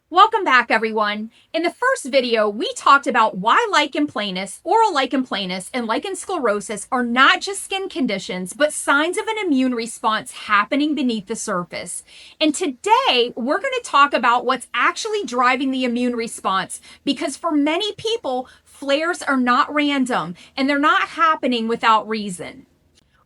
Welcome back, everyone. In the first video, we talked about why lichen planus, oral lichen planus, and lichen sclerosus are not just skin conditions, but signs of an immune response happening beneath the surface. And today, we're going to talk about what's actually driving the immune response, because for many people, flares are not random and they're not happening without reason.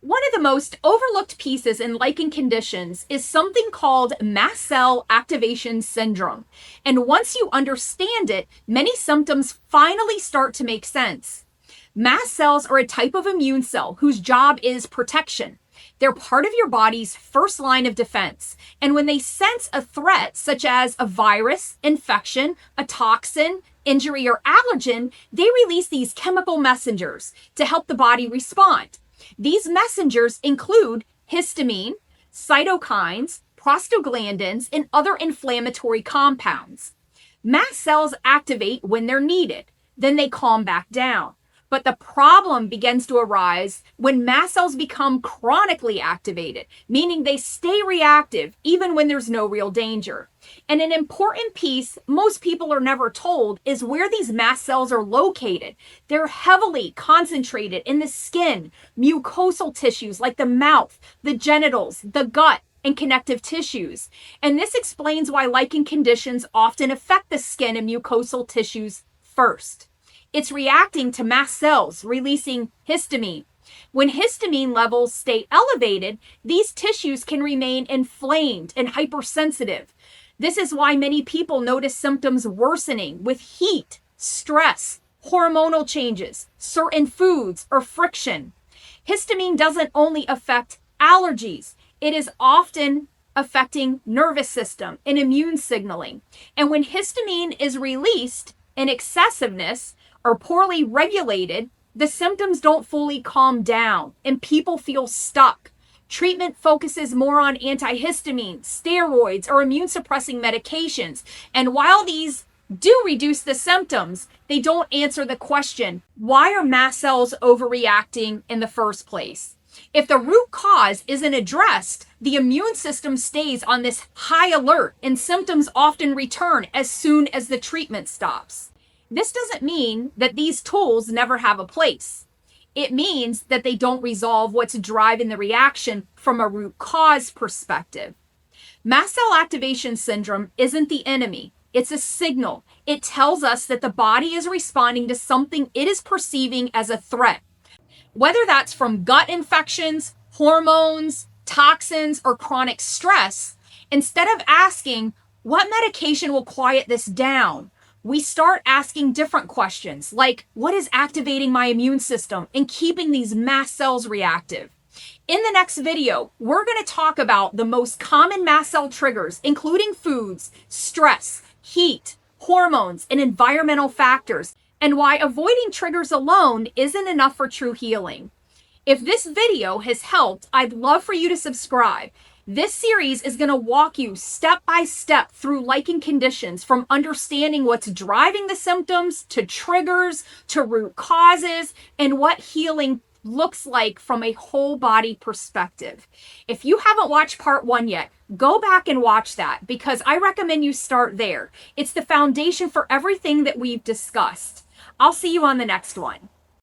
One of the most overlooked pieces in lichen conditions is something called mast cell activation syndrome. And once you understand it, many symptoms finally start to make sense. Mast cells are a type of immune cell whose job is protection. They're part of your body's first line of defense. And when they sense a threat, such as a virus, infection, a toxin, injury, or allergen, they release these chemical messengers to help the body respond. These messengers include histamine, cytokines, prostaglandins, and other inflammatory compounds. Mast cells activate when they're needed, then they calm back down. But the problem begins to arise when mast cells become chronically activated, meaning they stay reactive even when there's no real danger. And an important piece most people are never told is where these mast cells are located. They're heavily concentrated in the skin, mucosal tissues like the mouth, the genitals, the gut, and connective tissues. And this explains why lichen conditions often affect the skin and mucosal tissues first. It's reacting to mast cells, releasing histamine. When histamine levels stay elevated, these tissues can remain inflamed and hypersensitive. This is why many people notice symptoms worsening with heat, stress, hormonal changes, certain foods, or friction. Histamine doesn't only affect allergies, it is often affecting nervous system and immune signaling. And when histamine is released in excessiveness, or poorly regulated, the symptoms don't fully calm down and people feel stuck. Treatment focuses more on antihistamines, steroids, or immune suppressing medications. And while these do reduce the symptoms, they don't answer the question, why are mast cells overreacting in the first place? If the root cause isn't addressed, the immune system stays on this high alert and symptoms often return as soon as the treatment stops. This doesn't mean that these tools never have a place. It means that they don't resolve what's driving the reaction from a root cause perspective. Mast cell activation syndrome isn't the enemy. It's a signal. It tells us that the body is responding to something it is perceiving as a threat. Whether that's from gut infections, hormones, toxins, or chronic stress, instead of asking, what medication will quiet this down? We start asking different questions like, what is activating my immune system and keeping these mast cells reactive? In the next video, we're going to talk about the most common mast cell triggers, including foods, stress, heat, hormones, and environmental factors, and why avoiding triggers alone isn't enough for true healing. If this video has helped, I'd love for you to subscribe. This series is going to walk you step by step through lichen conditions, from understanding what's driving the symptoms, to triggers, to root causes, and what healing looks like from a whole body perspective. If you haven't watched part 1 yet, go back and watch that, because I recommend you start there. It's the foundation for everything that we've discussed. I'll see you on the next one.